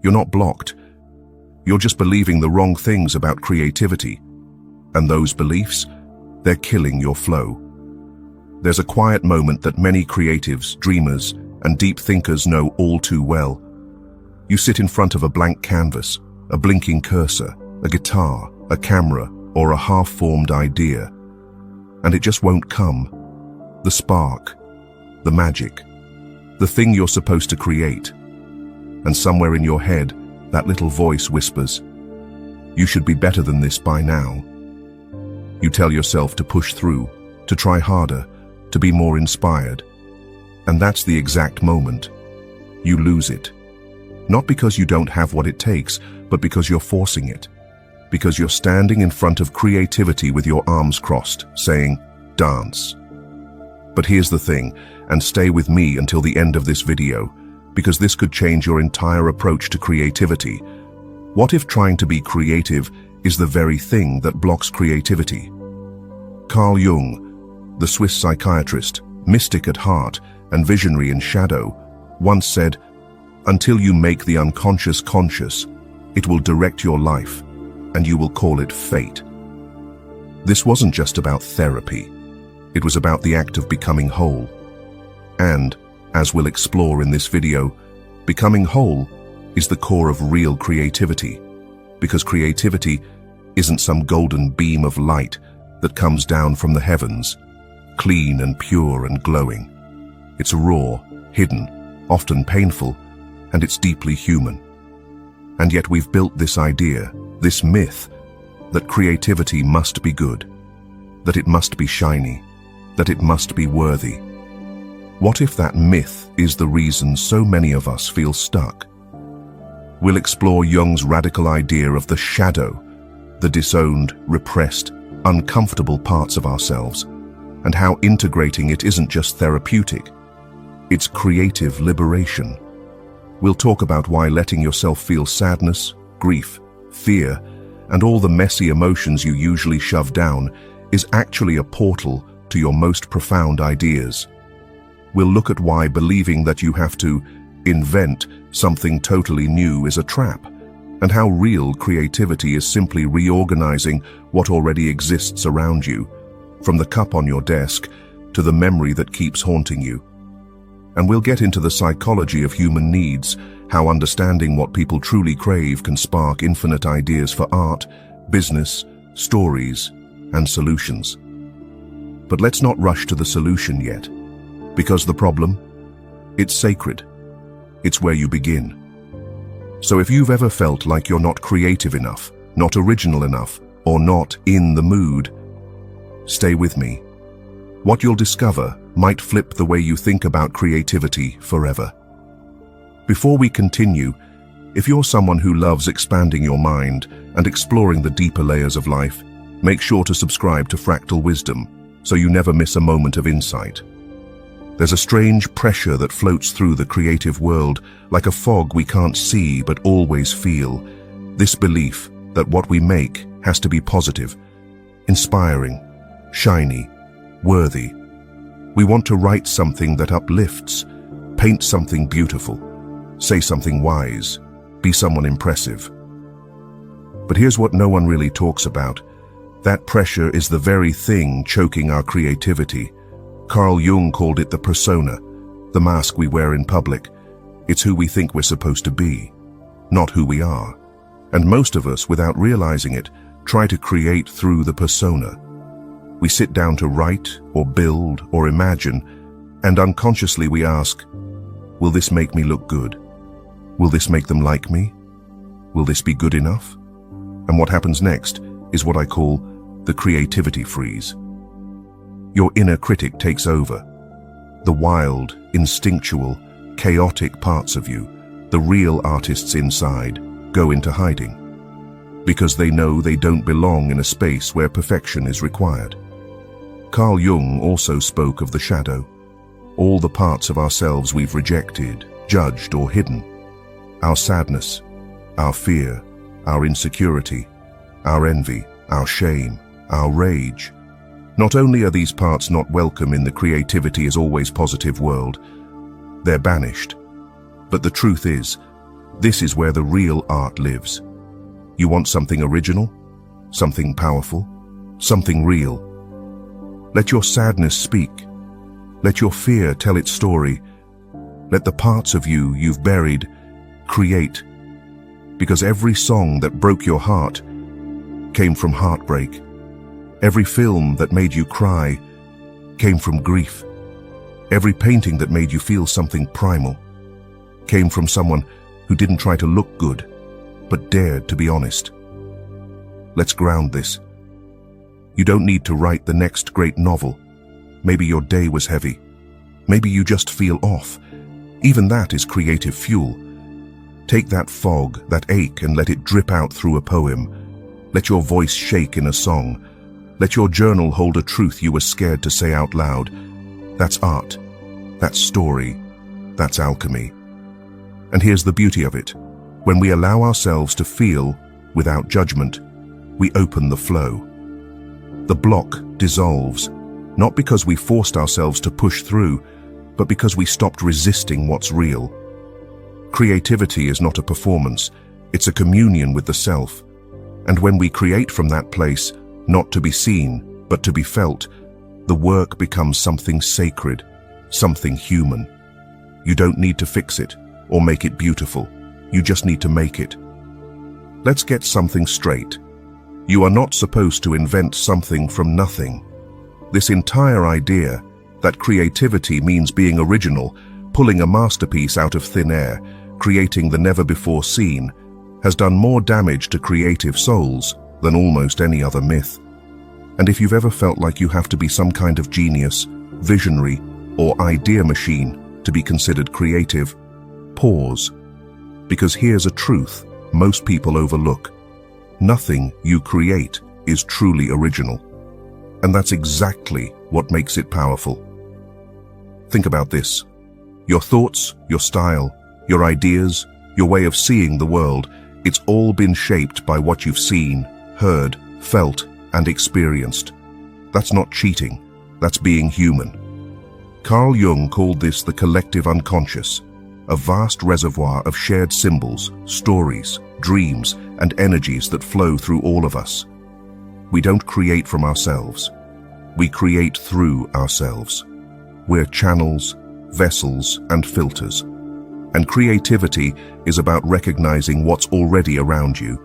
You're not blocked. You're just believing the wrong things about creativity. And those beliefs, they're killing your flow. There's a quiet moment that many creatives, dreamers, and deep thinkers know all too well. You sit in front of a blank canvas, a blinking cursor, a guitar, a camera, or a half-formed idea, and it just won't come. The spark, the magic, the thing you're supposed to create. And somewhere in your head, that little voice whispers, "You should be better than this by now." You tell yourself to push through, to try harder, to be more inspired. And that's the exact moment. You lose it. Not because you don't have what it takes, but because you're forcing it. Because you're standing in front of creativity with your arms crossed, saying, "Dance." But here's the thing, and stay with me until the end of this video, because this could change your entire approach to creativity. What if trying to be creative is the very thing that blocks creativity? Carl Jung, the Swiss psychiatrist, mystic at heart and visionary in shadow, once said, "Until you make the unconscious conscious, it will direct your life, and you will call it fate." This wasn't just about therapy. It was about the act of becoming whole. And, as we'll explore in this video, becoming whole is the core of real creativity, because creativity isn't some golden beam of light that comes down from the heavens, clean and pure and glowing. It's raw, hidden, often painful, and it's deeply human. And yet we've built this idea, this myth, that creativity must be good, that it must be shiny, that it must be worthy. What if that myth is the reason so many of us feel stuck? We'll explore Jung's radical idea of the shadow, the disowned, repressed, uncomfortable parts of ourselves, and how integrating it isn't just therapeutic, it's creative liberation. We'll talk about why letting yourself feel sadness, grief, fear, and all the messy emotions you usually shove down is actually a portal to your most profound ideas. We'll look at why believing that you have to invent something totally new is a trap, and how real creativity is simply reorganizing what already exists around you, from the cup on your desk to the memory that keeps haunting you. And we'll get into the psychology of human needs, how understanding what people truly crave can spark infinite ideas for art, business, stories, and solutions. But let's not rush to the solution yet, because the problem, it's sacred. It's where you begin. So if you've ever felt like you're not creative enough, not original enough, or not in the mood, stay with me. What you'll discover might flip the way you think about creativity forever. Before we continue, if you're someone who loves expanding your mind and exploring the deeper layers of life, make sure to subscribe to Fractal Wisdom so you never miss a moment of insight. There's a strange pressure that floats through the creative world, like a fog we can't see but always feel. This belief that what we make has to be positive, inspiring, shiny, worthy. We want to write something that uplifts, paint something beautiful, say something wise, be someone impressive. But here's what no one really talks about. That pressure is the very thing choking our creativity. Carl Jung called it the persona, the mask we wear in public. It's who we think we're supposed to be, not who we are. And most of us, without realizing it, try to create through the persona. We sit down to write, or build, or imagine, and unconsciously we ask, will this make me look good? Will this make them like me? Will this be good enough? And what happens next is what I call the creativity freeze. Your inner critic takes over. The wild, instinctual, chaotic parts of you, the real artists inside, go into hiding, because they know they don't belong in a space where perfection is required. Carl Jung also spoke of the shadow, all the parts of ourselves we've rejected, judged, or hidden. Our sadness, our fear, our insecurity, our envy, our shame, our rage. Not only are these parts not welcome in the creativity is always positive world, they're banished. But the truth is, This is where the real art lives. You want something original, something powerful, something real. Let your sadness speak. Let your fear tell its story. Let the parts of you you've buried create. Because every song that broke your heart came from heartbreak. Every film that made you cry came from grief. Every painting that made you feel something primal came from someone who didn't try to look good, but dared to be honest. Let's ground this. You don't need to write the next great novel. Maybe your day was heavy. Maybe you just feel off. Even that is creative fuel. Take that fog, that ache, and let it drip out through a poem. Let your voice shake in a song. Let your journal hold a truth you were scared to say out loud. That's art. That's story. That's alchemy. And here's the beauty of it. When we allow ourselves to feel without judgment, we open the flow. The block dissolves, not because we forced ourselves to push through, but because we stopped resisting what's real. Creativity is not a performance, it's a communion with the self. And when we create from that place, not to be seen, but to be felt, the work becomes something sacred, something human. You don't need to fix it or make it beautiful. You just need to make it. Let's get something straight. You are not supposed to invent something from nothing. This entire idea that creativity means being original, pulling a masterpiece out of thin air, creating the never-before-seen, has done more damage to creative souls than almost any other myth. And if you've ever felt like you have to be some kind of genius, visionary, or idea machine to be considered creative, pause. Because here's a truth most people overlook. Nothing you create is truly original. And that's exactly what makes it powerful. Think about this. Your thoughts, your style, your ideas, your way of seeing the world, it's all been shaped by what you've seen, heard, felt, and experienced. That's not cheating, that's being human. Carl Jung called this the collective unconscious, a vast reservoir of shared symbols, stories, dreams, and energies that flow through all of us. We don't create from ourselves. We create through ourselves. We're channels, vessels, and filters. And creativity is about recognizing what's already around you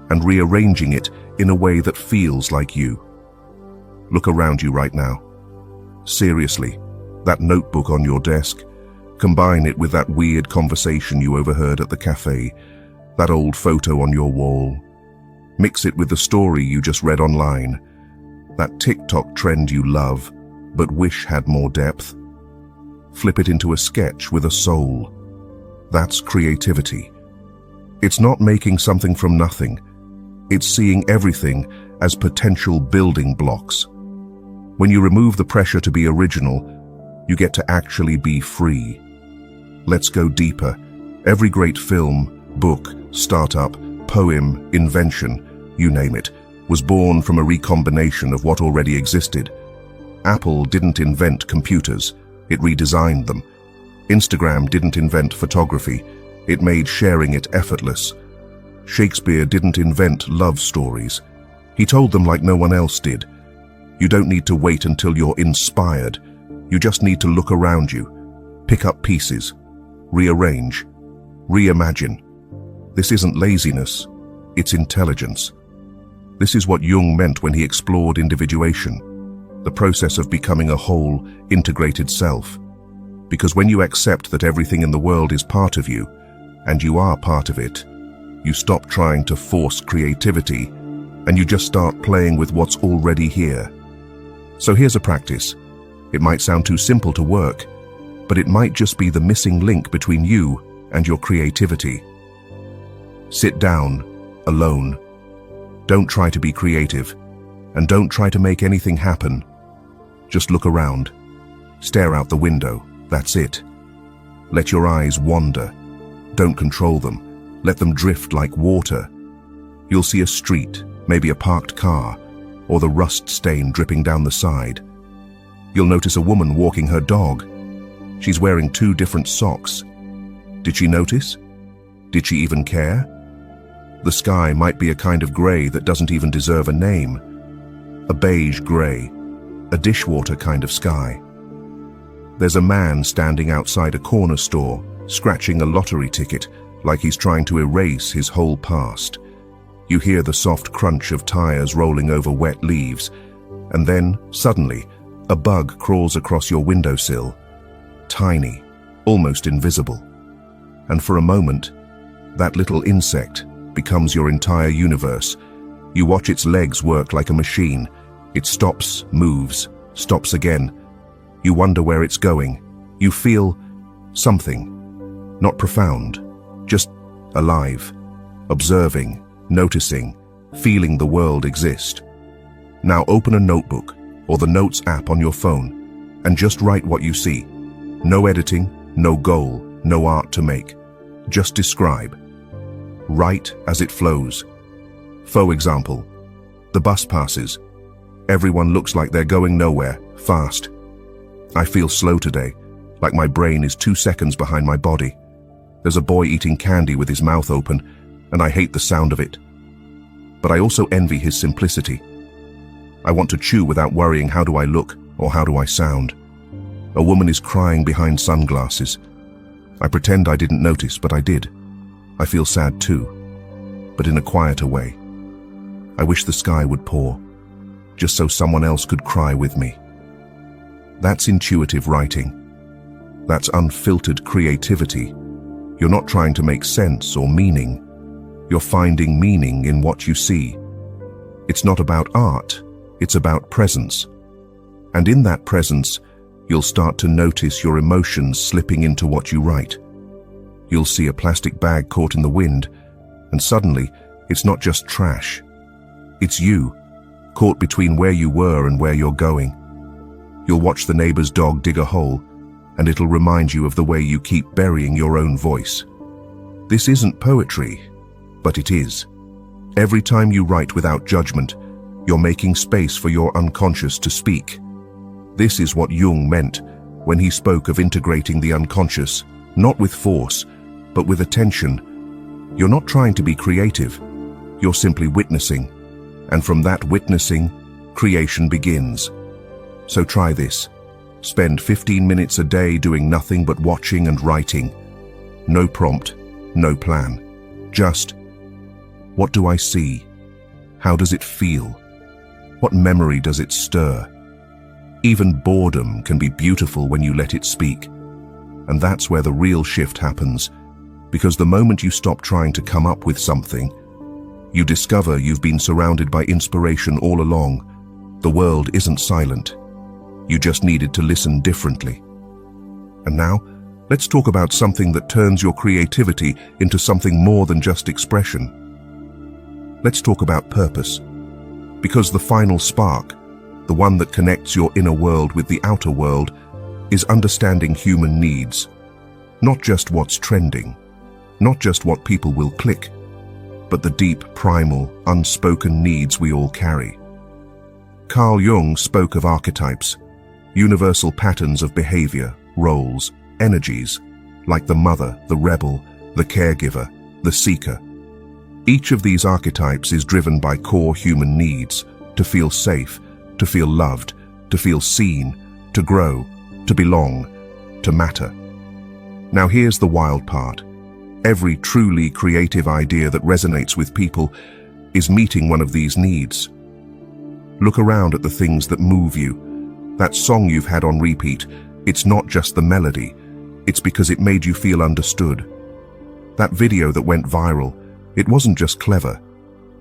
and rearranging it in a way that feels like you. Look around you right now. Seriously, that notebook on your desk, combine it with that weird conversation you overheard at the cafe, that old photo on your wall. Mix it with the story you just read online, that TikTok trend you love but wish had more depth. Flip it into a sketch with a soul. That's creativity. It's not making something from nothing. It's seeing everything as potential building blocks. When you remove the pressure to be original, you get to actually be free. Let's go deeper. Every great film, book, startup, poem, invention, you name it, was born from a recombination of what already existed. Apple didn't invent computers, it redesigned them. Instagram didn't invent photography, it made sharing it effortless. Shakespeare didn't invent love stories, he told them like no one else did. You don't need to wait until you're inspired, you just need to look around you, pick up pieces, rearrange, reimagine. This isn't laziness, it's intelligence. This is what Jung meant when he explored individuation, the process of becoming a whole, integrated self. Because when you accept that everything in the world is part of you, and you are part of it, you stop trying to force creativity, and you just start playing with what's already here. So here's a practice. It might sound too simple to work, but it might just be the missing link between you and your creativity. Sit down, alone. Don't try to be creative, and don't try to make anything happen. Just look around. Stare out the window, that's it. Let your eyes wander. Don't control them. Let them drift like water. You'll see a street, maybe a parked car, or the rust stain dripping down the side. You'll notice a woman walking her dog. She's wearing 2 different socks. Did she notice? Did she even care? The sky might be a kind of grey that doesn't even deserve a name. A beige grey, a dishwater kind of sky. There's a man standing outside a corner store, scratching a lottery ticket like he's trying to erase his whole past. You hear the soft crunch of tires rolling over wet leaves, and then, suddenly, a bug crawls across your windowsill. Tiny, almost invisible. And for a moment, that little insect becomes your entire universe. You watch its legs work like a machine. It stops, moves, stops again. You wonder where it's going. You feel something. Not profound, just alive, observing, noticing, feeling the world exist. Now open a notebook or the Notes app on your phone and just write what you see. No editing, no goal, no art to make. Just describe. Write as it flows. For example, the bus passes. Everyone looks like they're going nowhere, fast. I feel slow today, like my brain is 2 seconds behind my body. There's a boy eating candy with his mouth open, and I hate the sound of it. But I also envy his simplicity. I want to chew without worrying how do I look or how do I sound. A woman is crying behind sunglasses. I pretend I didn't notice, but I did. I feel sad too, but in a quieter way. I wish the sky would pour, just so someone else could cry with me. That's intuitive writing. That's unfiltered creativity. You're not trying to make sense or meaning. You're finding meaning in what you see. It's not about art, it's about presence. And in that presence, you'll start to notice your emotions slipping into what you write. You'll see a plastic bag caught in the wind, and suddenly, it's not just trash. It's you, caught between where you were and where you're going. You'll watch the neighbor's dog dig a hole, and it'll remind you of the way you keep burying your own voice. This isn't poetry, but it is. Every time you write without judgment, you're making space for your unconscious to speak. This is what Jung meant when he spoke of integrating the unconscious, not with force, but with attention. You're not trying to be creative, you're simply witnessing. And from that witnessing, creation begins. So try this. Spend 15 minutes a day doing nothing but watching and writing. No prompt, no plan. Just, what do I see? How does it feel? What memory does it stir? Even boredom can be beautiful when you let it speak. And that's where the real shift happens, because the moment you stop trying to come up with something, you discover you've been surrounded by inspiration all along. The world isn't silent. You just needed to listen differently. And now, let's talk about something that turns your creativity into something more than just expression. Let's talk about purpose. Because the final spark, the one that connects your inner world with the outer world, is understanding human needs. Not just what's trending, not just what people will click, but the deep, primal, unspoken needs we all carry. Carl Jung spoke of archetypes, universal patterns of behavior, roles, energies, like the mother, the rebel, the caregiver, the seeker. Each of these archetypes is driven by core human needs: to feel safe, to feel loved, to feel seen, to grow, to belong, to matter. Now here's the wild part. Every truly creative idea that resonates with people is meeting one of these needs. Look around at the things that move you. That song you've had on repeat, it's not just the melody, it's because it made you feel understood. That video that went viral, it wasn't just clever.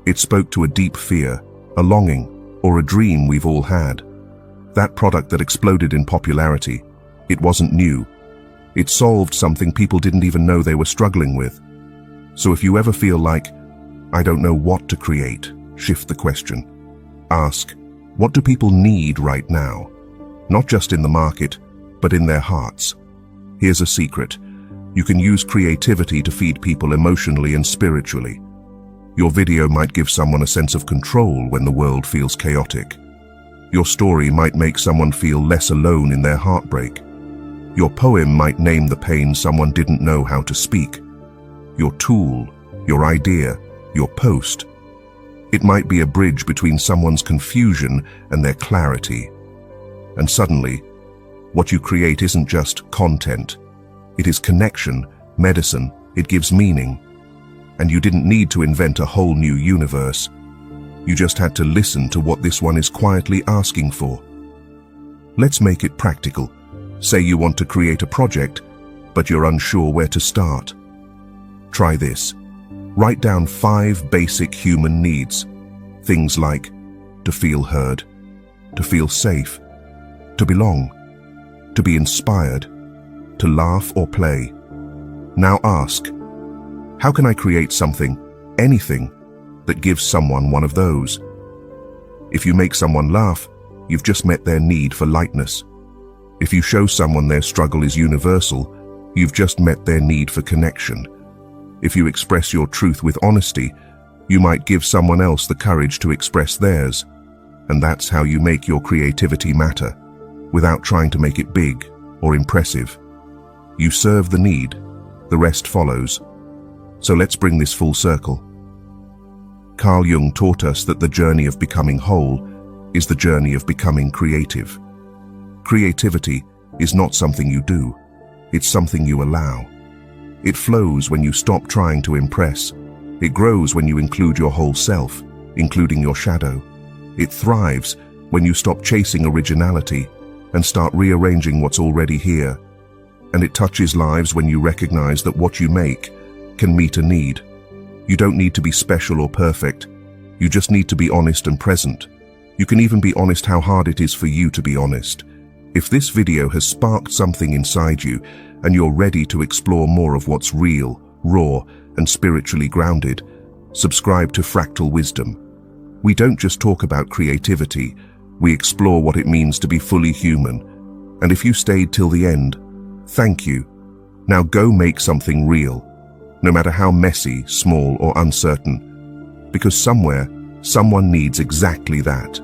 It spoke to a deep fear, a longing, or a dream we've all had. That product that exploded in popularity, it wasn't new. It solved something people didn't even know they were struggling with. So if you ever feel like, I don't know what to create, shift the question. Ask, what do people need right now? Not just in the market, but in their hearts. Here's a secret. You can use creativity to feed people emotionally and spiritually. Your video might give someone a sense of control when the world feels chaotic. Your story might make someone feel less alone in their heartbreak. Your poem might name the pain someone didn't know how to speak. your tool, your idea, your post. It might be a bridge between someone's confusion and their clarity. And suddenly, what you create isn't just content. It is connection, medicine, it gives meaning. And you didn't need to invent a whole new universe. You just had to listen to what this one is quietly asking for. Let's make it practical. Say you want to create a project, but you're unsure where to start. Try this. Write down 5 basic human needs. Things like to feel heard, to feel safe, to belong, to be inspired, to laugh or play. Now ask, how can I create something, anything, that gives someone one of those? If you make someone laugh, you've just met their need for lightness. If you show someone their struggle is universal, you've just met their need for connection. If you express your truth with honesty, you might give someone else the courage to express theirs. And that's how you make your creativity matter, without trying to make it big or impressive. You serve the need, the rest follows. So let's bring this full circle. Carl Jung taught us that the journey of becoming whole is the journey of becoming creative. Creativity is not something you do, it's something you allow. It flows when you stop trying to impress. It grows when you include your whole self, including your shadow. It thrives when you stop chasing originality and start rearranging what's already here. And it touches lives when you recognize that what you make can meet a need. You don't need to be special or perfect. You just need to be honest and present. You can even be honest how hard it is for you to be honest. If this video has sparked something inside you and you're ready to explore more of what's real, raw, and spiritually grounded, subscribe to Fractal Wisdom. We don't just talk about creativity, we explore what it means to be fully human. And if you stayed till the end, thank you. Now go make something real, no matter how messy, small, or uncertain, because somewhere, someone needs exactly that.